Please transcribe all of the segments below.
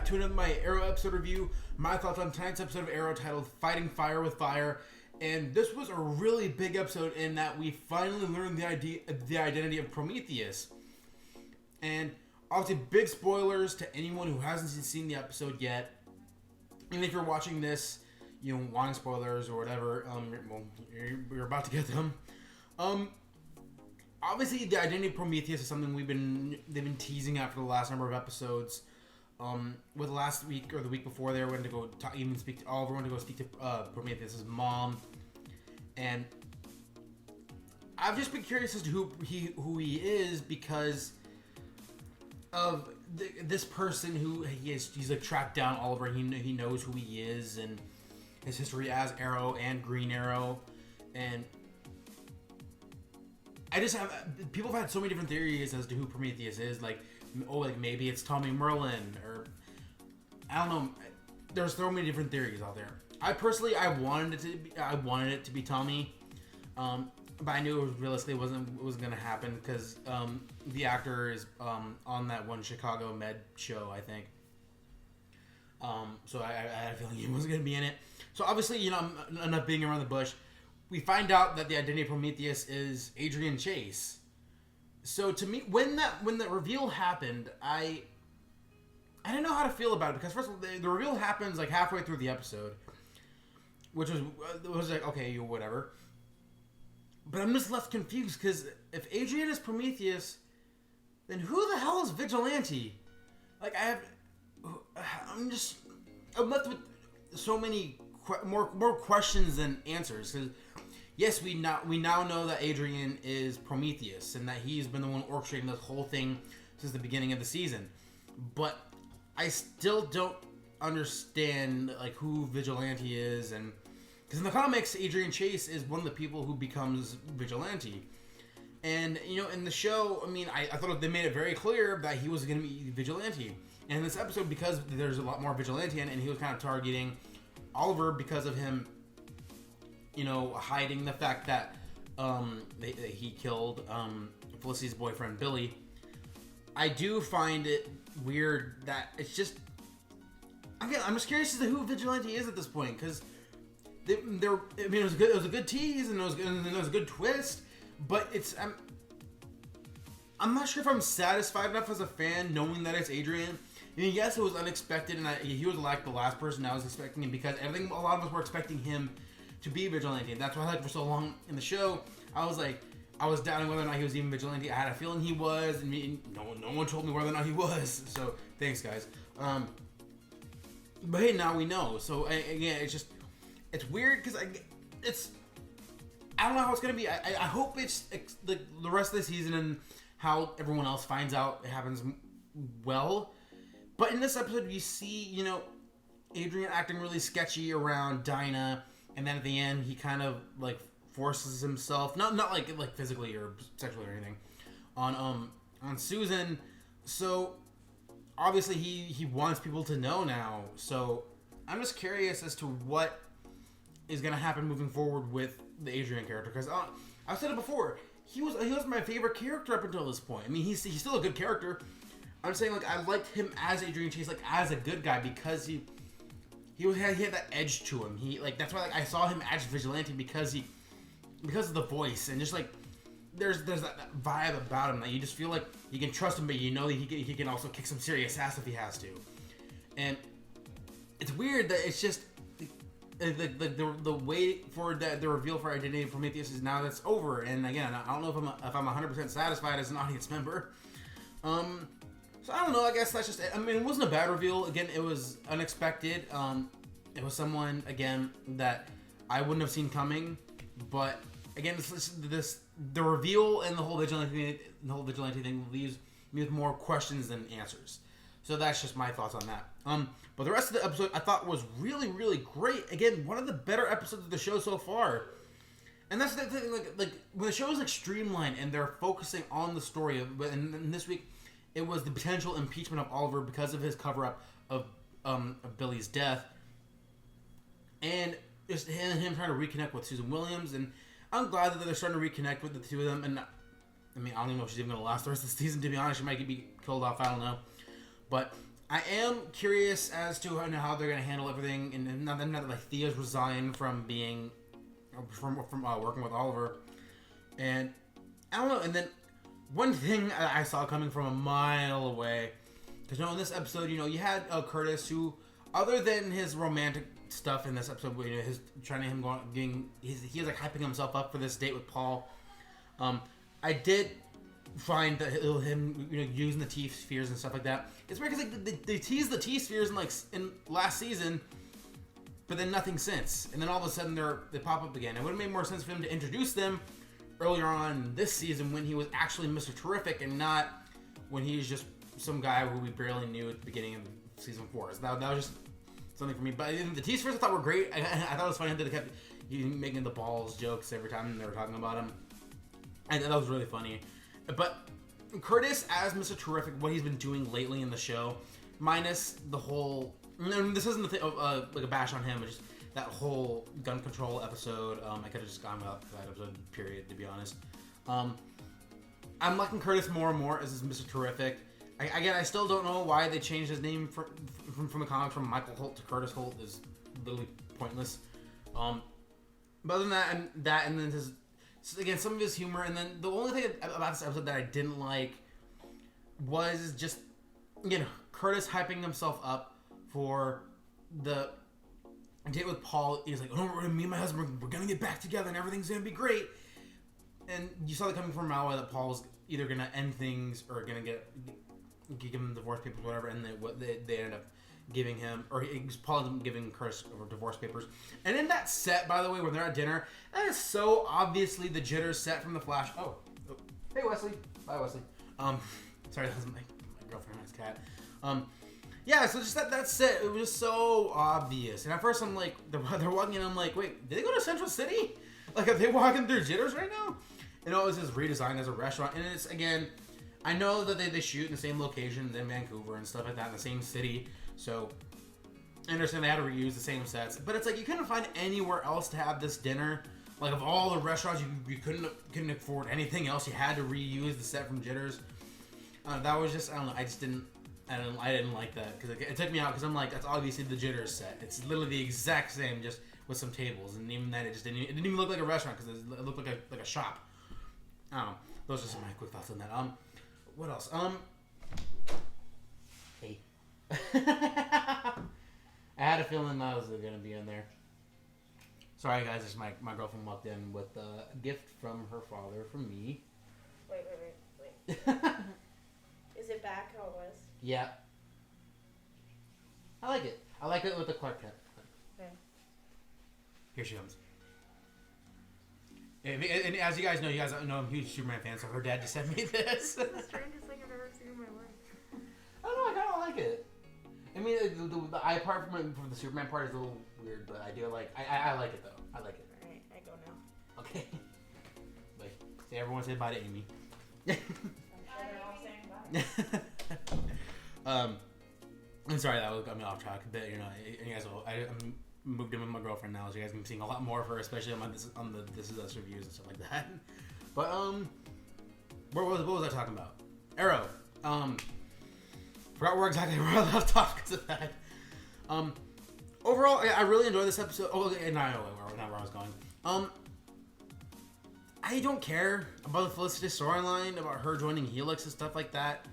to my Arrow episode review. My thoughts on tonight's episode of Arrow titled Fighting Fire with Fire. And this was a really big episode in that we finally learned the identity of Prometheus. And obviously big spoilers to anyone who hasn't seen the episode yet. And if you're watching this, you know, wanting spoilers or whatever, you're about to get them. Obviously, the identity of Prometheus is something they've been teasing out for the last number of episodes. With last week or the week before, they went to go speak to Oliver, went to go speak to Prometheus' mom, and I've just been curious as to who he is because of this person who he's like tracked down Oliver. He knows who he is and his history as Arrow and Green Arrow, and people have had so many different theories as to who Prometheus is. Like maybe it's Tommy Merlin, or I don't know. There's so many different theories out there. I personally, I wanted it to be Tommy, but I knew it realistically wasn't going to happen because the actor is on that one Chicago Med show, I think. So I had a feeling he wasn't going to be in it. So obviously, you know, I'm not being around the bush. We find out that the identity of Prometheus is Adrian Chase. So to me, when the reveal happened, I didn't know how to feel about it because first of all, the reveal happens like halfway through the episode, which was like okay, whatever. But I'm just left confused because if Adrian is Prometheus, then who the hell is Vigilante? Like I'm left with so many more questions than answers. Because yes, we now know that Adrian is Prometheus and that he's been the one orchestrating this whole thing since the beginning of the season. But I still don't understand like who Vigilante is, and because in the comics, Adrian Chase is one of the people who becomes Vigilante. And you know, in the show, I mean, I thought they made it very clear that he was going to be Vigilante. And in this episode, because there's a lot more Vigilante in it, and he was kind of targeting Oliver because of him, you know, hiding the fact that he killed Felicity's boyfriend Billy. I do find it weird that it's just. Again, I'm just curious as to who Vigilante is at this point because it was good. It was a good tease and it was a good twist, but I'm not sure if I'm satisfied enough as a fan knowing that it's Adrian. I mean, yes, it was unexpected, and he was like the last person I was expecting him because a lot of us were expecting him to be Vigilante. And that's why, like, for so long in the show, I was doubting whether or not he was even Vigilante. I had a feeling he was, and no one told me whether or not he was. So thanks, guys. But hey, now we know. So again, it's weird because I don't know how it's gonna be. I hope it's the rest of the season and how everyone else finds out it happens well. But in this episode, you see, you know, Adrian acting really sketchy around Dinah, and then at the end, he kind of like forces himself, not like physically or sexually or anything, on Susan. So obviously, he wants people to know now. So I'm just curious as to what is gonna happen moving forward with the Adrian character, because I've said it before, he was my favorite character up until this point. I mean, he's still a good character. I'm saying, like, I liked him as Adrian Chase, like, as a good guy, because he had that edge to him. That's why, like, I saw him as Vigilante because of the voice, and just, like, there's that vibe about him that you just feel like you can trust him, but you know that he can also kick some serious ass if he has to. And it's weird that it's just the wait for the reveal for identity of Prometheus is now that's over. And again, I don't know if I'm 100% satisfied as an audience member. So I don't know. I guess that's just it. I mean, it wasn't a bad reveal. Again, it was unexpected. It was someone again that I wouldn't have seen coming. But again, the reveal and the whole vigilante thing leaves me with more questions than answers. So that's just my thoughts on that. But the rest of the episode I thought was really, really great. Again, one of the better episodes of the show so far. And that's the thing, like when the show is like streamlined and they're focusing on the story and this week it was the potential impeachment of Oliver because of his cover-up of Billy's death, and just him trying to reconnect with Susan Williams. And I'm glad that they're starting to reconnect with the two of them. And I mean, I don't even know if she's even going to last the rest of the season, to be honest. She might be killed off, I don't know. But I am curious as to how they're going to handle everything, and now that like Thea's resigned from being from working with Oliver, and I don't know. And then one thing I saw coming from a mile away, because in this episode, you had Curtis, who, other than his romantic stuff in this episode, his trying to him going getting he was like hyping himself up for this date with Paul. I did find that him using the T spheres and stuff like that. It's weird because like they teased the T spheres in last season, but then nothing since. And then all of a sudden they pop up again. It would have made more sense for him to introduce them earlier on this season when he was actually Mr. Terrific and not when he's just some guy who we barely knew at the beginning of season 4. So that was just something for me. But the T spheres I thought were great. I thought it was funny that they kept making the balls jokes every time they were talking about him. I thought that was really funny. But Curtis as Mr. Terrific, what he's been doing lately in the show, minus the whole... this isn't the thing, like a bash on him, but just that whole gun control episode. I could have just gone without that episode, period, to be honest. I'm liking Curtis more and more as his Mr. Terrific. I still don't know why they changed his name from the comics from Michael Holt to Curtis Holt. Is literally pointless. But other than that, and then his... Again, some of his humor, and then the only thing about this episode that I didn't like was just, Curtis hyping himself up for the date with Paul. He's like, oh, me and my husband, we're going to get back together and everything's going to be great. And you saw that coming from Malway that Paul was either going to end things or going to give him divorce papers, whatever, and they ended up giving him, or Paul ended up giving Curtis divorce papers. And in that set, by the way, when they're at dinner, that is so obviously the Jitters set from The Flash. Oh. Hey, Wesley. Bye, Wesley. Sorry, that was my girlfriend and his cat. Yeah, so just that set, it was just so obvious. And at first I'm like, they're walking in, I'm like, wait, did they go to Central City? Like, are they walking through Jitters right now? And it was just redesigned as a restaurant. And it's, again, I know that they shoot in the same location in Vancouver and stuff like that, in the same city. So, I understand they had to reuse the same sets. But it's like, you couldn't find anywhere else to have this dinner. Like, of all the restaurants, you couldn't afford anything else. You had to reuse the set from Jitters. That was just, I don't know, I didn't like that. Because it took me out, because I'm like, that's obviously the Jitters set. It's literally the exact same, just with some tables. And even then, it didn't even look like a restaurant, because it looked like a shop. I don't know. Those are some of my quick thoughts on that. What else? Hey. I had a feeling that was going to be in there. Sorry, guys. Just my girlfriend walked in with a gift from her father from me. Wait. Is it back how it was? Yeah. I like it. I like it with the Clark Kent. Okay. Here she comes. And as you guys know I'm a huge Superman fan, so her dad just sent me this. It's the strangest thing I've ever seen in my life. I don't know, I kind of like it. I mean, the eye part from the Superman part is a little weird, but I do like. I like it though. I like it. All right, I go now. Okay. Like, say everyone say bye to Amy. I'm sure they're all saying bye. I'm sorry that got me off track a bit. You guys will. I moved in with my girlfriend now, so you guys can be seeing a lot more of her, especially on the This Is Us reviews and stuff like that. But what was I talking about? Arrow. Forgot where exactly I left off because of that. Overall, I really enjoyed this episode. Oh, okay, not where I was going. I don't care about the Felicity storyline, about her joining Helix and stuff like that,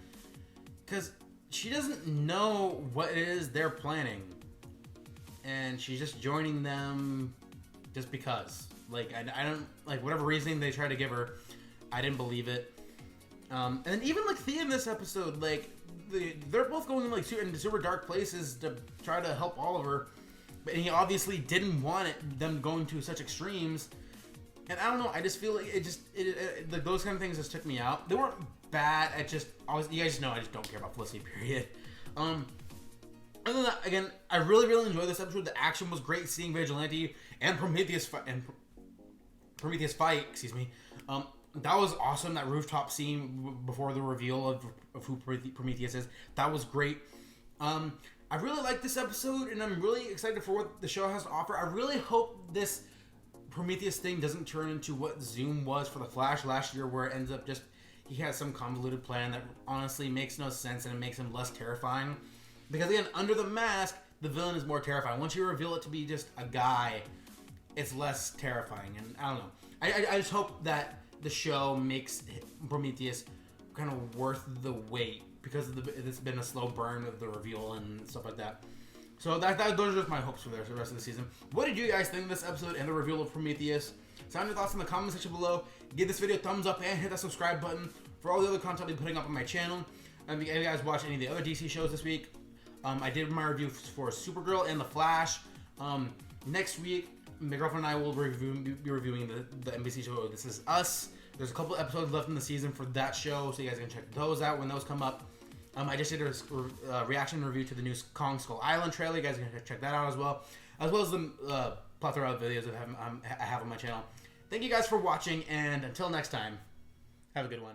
because she doesn't know what it is they're planning, and she's just joining them just because. Like, I don't like whatever reasoning they try to give her. I didn't believe it. And even like Thea in this episode, like they're both going like into super dark places to try to help Oliver, but he obviously didn't want them going to such extremes. And I don't know. I just feel like those kind of things just took me out. They weren't bad. You guys know I just don't care about Felicity. Period. Other than that, again, I really, really enjoyed this episode. The action was great. Seeing Vigilante and Prometheus fight. Excuse me. That was awesome. That rooftop scene before the reveal of who Prometheus is. That was great. I really like this episode, and I'm really excited for what the show has to offer. I really hope this Prometheus thing doesn't turn into what Zoom was for the Flash last year, where it ends up just he has some convoluted plan that honestly makes no sense, and it makes him less terrifying. Because again, under the mask, the villain is more terrifying. Once you reveal it to be just a guy, it's less terrifying. And I don't know. I just hope that the show makes Prometheus kind of worth the wait, because it's been a slow burn of the reveal and stuff like that. So those are just my hopes for the rest of the season. What did you guys think of this episode and the reveal of Prometheus? Sound your thoughts in the comment section below. Give this video a thumbs up and hit that subscribe button for all the other content I'll be putting up on my channel. And if you guys watch any of the other DC shows this week, I did my review for Supergirl and The Flash. Next week, my girlfriend and I will be reviewing the NBC show This Is Us. There's a couple episodes left in the season for that show, so you guys can check those out when those come up. I just did a reaction review to the new Kong Skull Island trailer. You guys can check that out as well as the plethora of videos I have on my channel. Thank you guys for watching, and until next time, have a good one.